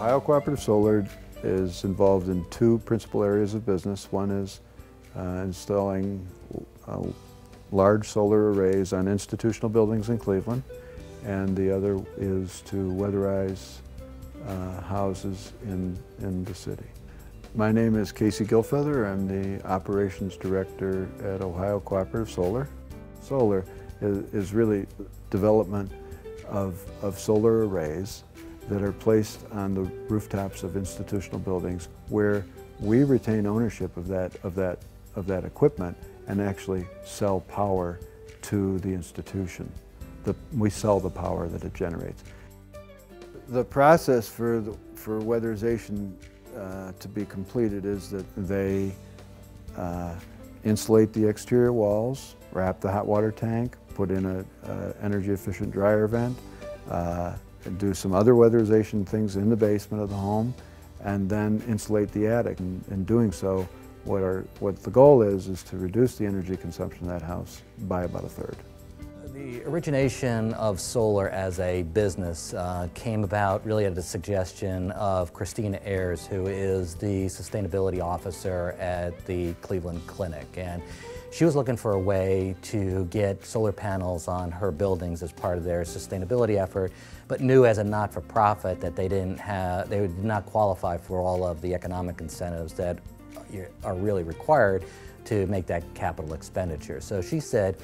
Ohio Cooperative Solar is involved in two principal areas of business. One is installing large solar arrays on institutional buildings in Cleveland, and the other is to weatherize houses in the city. My name is Casey Gilfeather. I'm the Operations Director at Ohio Cooperative Solar. Solar is really development of solar arrays that are placed on the rooftops of institutional buildings where we retain ownership of that equipment and actually sell power to the institution. We sell the power that it generates. The process for weatherization to be completed is that they insulate the exterior walls, wrap the hot water tank, put in an energy efficient dryer vent, and do some other weatherization things in the basement of the home, and then insulate the attic. In doing so, what the goal is to reduce the energy consumption of that house by about a third. The origination of solar as a business came about really at the suggestion of Christina Ayers, who is the sustainability officer at the Cleveland Clinic. And she was looking for a way to get solar panels on her buildings as part of their sustainability effort, but knew as a not-for-profit that they did not qualify for all of the economic incentives that are really required to make that capital expenditure. So she said,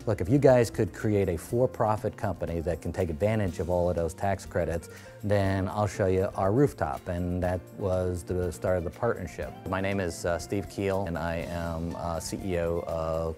look, if you guys could create a for-profit company that can take advantage of all of those tax credits, then I'll show you our rooftop. And that was the start of the partnership. My name is Steve Keel, and I am CEO of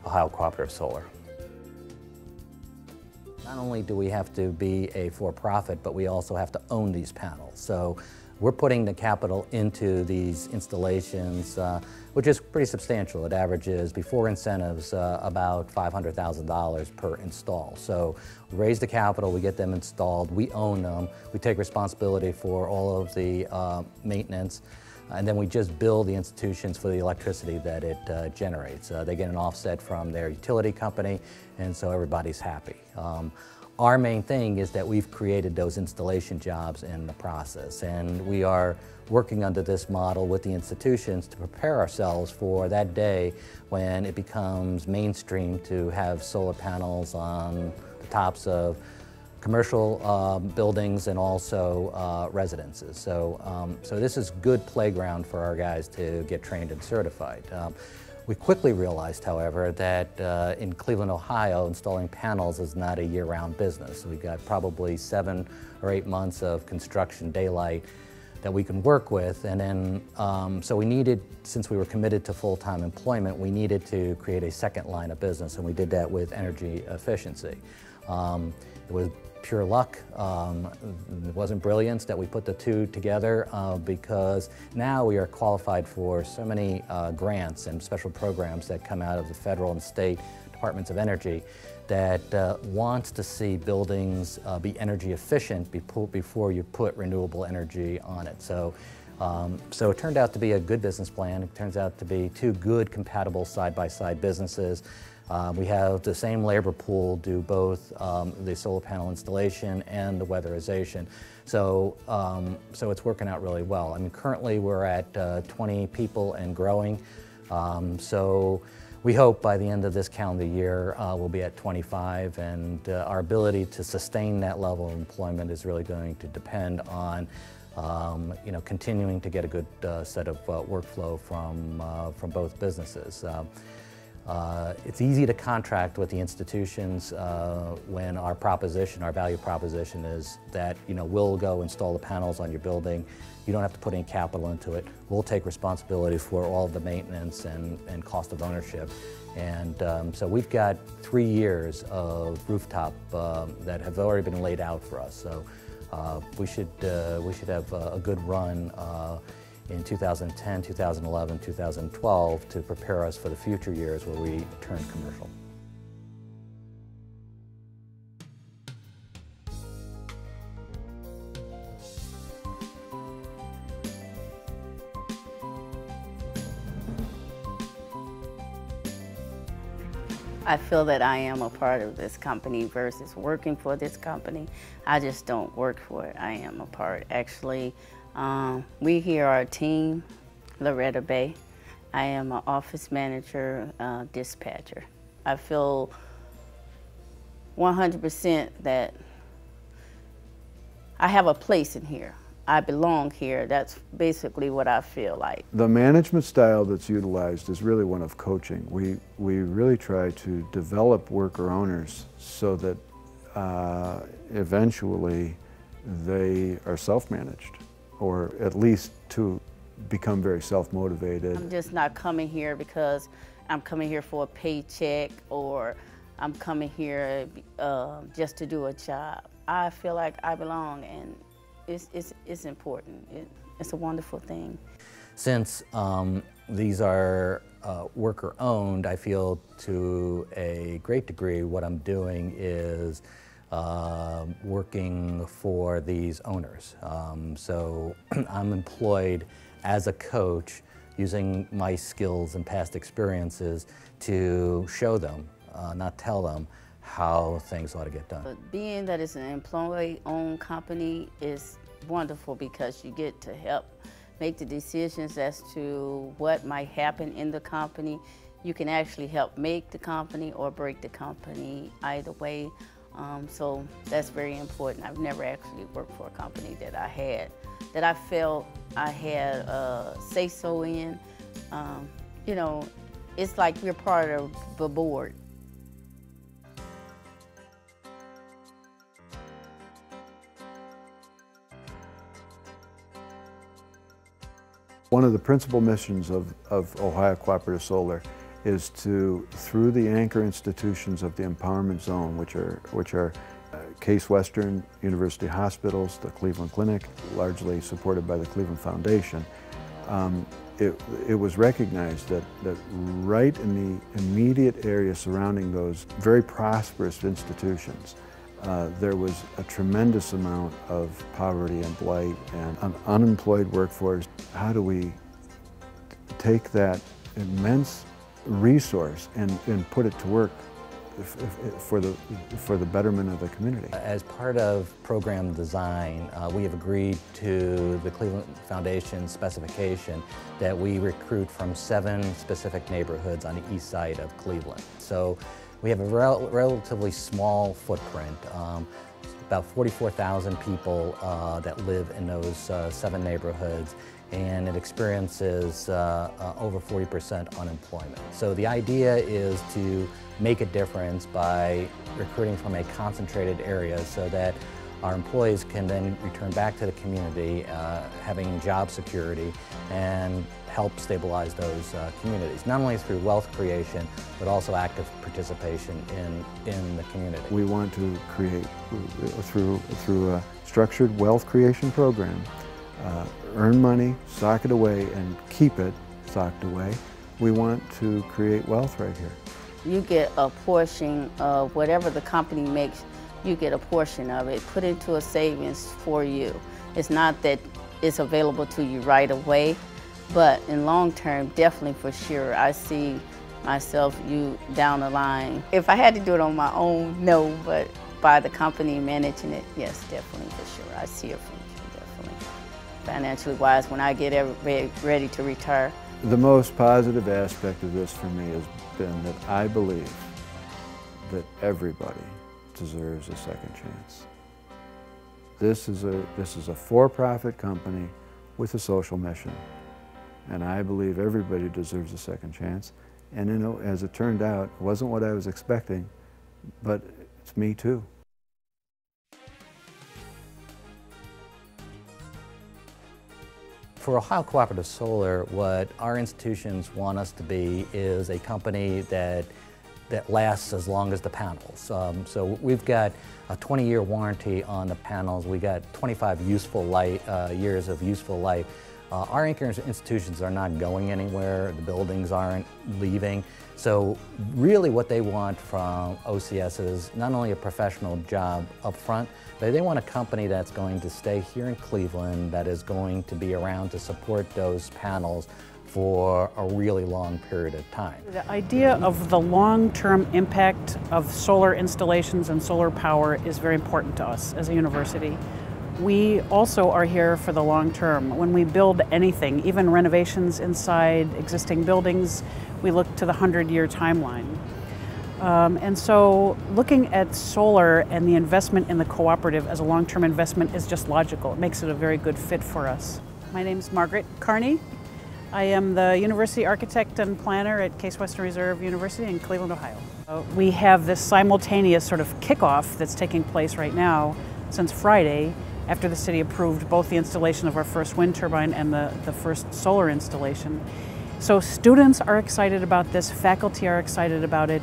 Ohio Cooperative Solar. Not only do we have to be a for-profit, but we also have to own these panels. So we're putting the capital into these installations, which is pretty substantial. It averages, before incentives, about $500,000 per install. So we raise the capital, we get them installed, we own them, we take responsibility for all of the maintenance, and then we just bill the institutions for the electricity that it generates. They get an offset from their utility company, and so everybody's happy. Our main thing is that we've created those installation jobs in the process, and we are working under this model with the institutions to prepare ourselves for that day when it becomes mainstream to have solar panels on the tops of commercial buildings and also residences. So this is good playground for our guys to get trained and certified. We quickly realized, however, that in Cleveland, Ohio, installing panels is not a year-round business. We've got probably 7 or 8 months of construction daylight that we can work with, and then so we needed, since we were committed to full-time employment, we needed to create a second line of business, and we did that with energy efficiency. It was pure luck. It wasn't brilliance that we put the two together because now we are qualified for so many grants and special programs that come out of the federal and state departments of energy that wants to see buildings be energy efficient before you put renewable energy on it. So it turned out to be a good business plan. It turns out to be two good compatible side-by-side businesses. We have the same labor pool do both the solar panel installation and the weatherization. So it's working out really well. I mean, currently we're at 20 people and growing. So we hope by the end of this calendar year we'll be at 25, and our ability to sustain that level of employment is really going to depend on continuing to get a good set of workflow from both businesses. It's easy to contract with the institutions when our value proposition is that, we'll go install the panels on your building. You don't have to put any capital into it. We'll take responsibility for all the maintenance and cost of ownership. And so we've got 3 years of rooftop that have already been laid out for us. So we should have a good run in 2010, 2011, 2012 to prepare us for the future years where we turn commercial. I feel that I am a part of this company versus working for this company. I just don't work for it. I am a part. Actually, we here are a team, Loretta Bay. I am an office manager, dispatcher. I feel 100% that I have a place in here. I belong here. That's basically what I feel like. The management style that's utilized is really one of coaching. We really try to develop worker owners so that eventually they are self-managed, or at least to become very self-motivated. I'm just not coming here because I'm coming here for a paycheck, or I'm coming here just to do a job. I feel like I belong, and it's important. It's a wonderful thing. Since these are worker-owned, I feel to a great degree what I'm doing is working for these owners. So I'm employed as a coach using my skills and past experiences to show them, not tell them, how things ought to get done. But being that it's an employee-owned company is wonderful because you get to help make the decisions as to what might happen in the company. You can actually help make the company or break the company either way. So that's very important. I've never actually worked for a company that I felt I had say-so in. You know, it's like we're part of the board. One of the principal missions of Ohio Cooperative Solar is to, through the anchor institutions of the empowerment zone, which are Case Western University Hospitals, the Cleveland Clinic, largely supported by the Cleveland Foundation, it was recognized that right in the immediate area surrounding those very prosperous institutions, there was a tremendous amount of poverty and blight and an unemployed workforce. How do we take that immense resource and put it to work for the betterment of the community? As part of program design, we have agreed to the Cleveland Foundation specification that we recruit from 7 specific neighborhoods on the east side of Cleveland. So we have a relatively small footprint, about 44,000 people that live in those 7 neighborhoods, and it experiences over 40% unemployment. So the idea is to make a difference by recruiting from a concentrated area so that our employees can then return back to the community, having job security, and help stabilize those communities, not only through wealth creation, but also active participation in the community. We want to create, through a structured wealth creation program, earn money, sock it away, and keep it socked away. We want to create wealth right here. You get a portion of whatever the company makes, you get a portion of it put into a savings for you. It's not that it's available to you right away, but in long term, definitely for sure, I see myself, you down the line. If I had to do it on my own, no, but by the company managing it, yes, definitely for sure. I see a future, definitely. Financially wise, when I get ready to retire. The most positive aspect of this for me has been that I believe that everybody deserves a second chance. This is a for-profit company with a social mission, and I believe everybody deserves a second chance. And you know, as it turned out, it wasn't what I was expecting, but it's me too. For Ohio Cooperative Solar, what our institutions want us to be is a company that lasts as long as the panels. So we've got a 20-year warranty on the panels. We got 25 years of useful life. Our anchor institutions are not going anywhere. The buildings aren't leaving. So really what they want from OCS is not only a professional job up front, but they want a company that's going to stay here in Cleveland, that is going to be around to support those panels for a really long period of time. The idea of the long-term impact of solar installations and solar power is very important to us as a university. We also are here for the long term. When we build anything, even renovations inside existing buildings, we look to the 100-year timeline. And so looking at solar and the investment in the cooperative as a long-term investment is just logical. It makes it a very good fit for us. My name is Margaret Carney. I am the University Architect and Planner at Case Western Reserve University in Cleveland, Ohio. We have this simultaneous sort of kickoff that's taking place right now since Friday, after the city approved both the installation of our first wind turbine and the first solar installation. So students are excited about this, faculty are excited about it.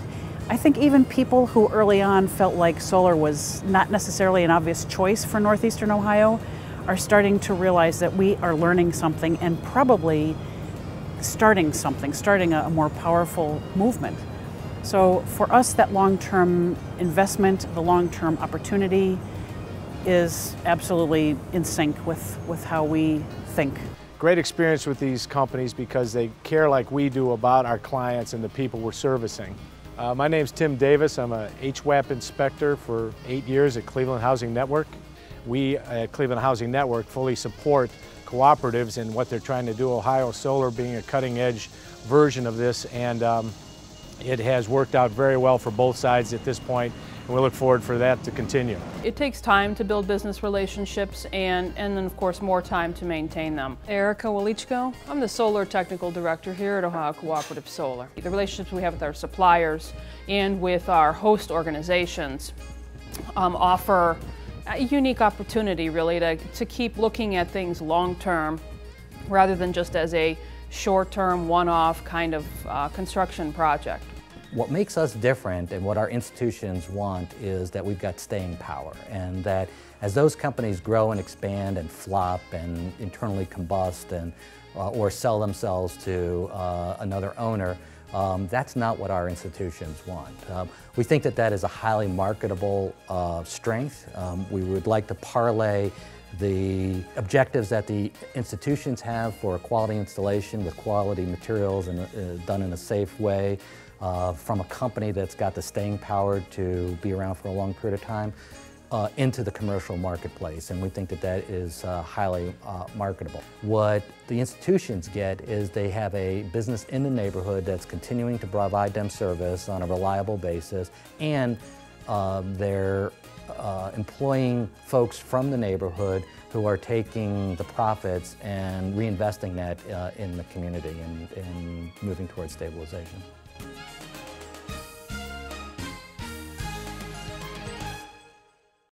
I think even people who early on felt like solar was not necessarily an obvious choice for Northeastern Ohio are starting to realize that we are learning something and probably starting a more powerful movement. So for us, that long-term investment, the long-term opportunity is absolutely in sync with how we think. Great experience with these companies because they care like we do about our clients and the people we're servicing. My name's Tim Davis. I'm a HWAP inspector for 8 years at Cleveland Housing Network. We at Cleveland Housing Network fully support cooperatives in what they're trying to do. Ohio Solar being a cutting-edge version of this, and it has worked out very well for both sides at this point, and we look forward for that to continue. It takes time to build business relationships and then of course more time to maintain them. Erica Walichko, I'm the Solar Technical Director here at Ohio Cooperative Solar. The relationships we have with our suppliers and with our host organizations offer a unique opportunity really to keep looking at things long-term rather than just as a short-term, one-off kind of construction project. What makes us different and what our institutions want is that we've got staying power, and that as those companies grow and expand and flop and internally combust and or sell themselves to another owner, that's not what our institutions want. We think that that is a highly marketable strength. We would like to parlay the objectives that the institutions have for a quality installation with quality materials and done in a safe way from a company that's got the staying power to be around for a long period of time into the commercial marketplace, and we think that that is highly marketable. What the institutions get is they have a business in the neighborhood that's continuing to provide them service on a reliable basis, and they're employing folks from the neighborhood who are taking the profits and reinvesting that in the community and moving towards stabilization.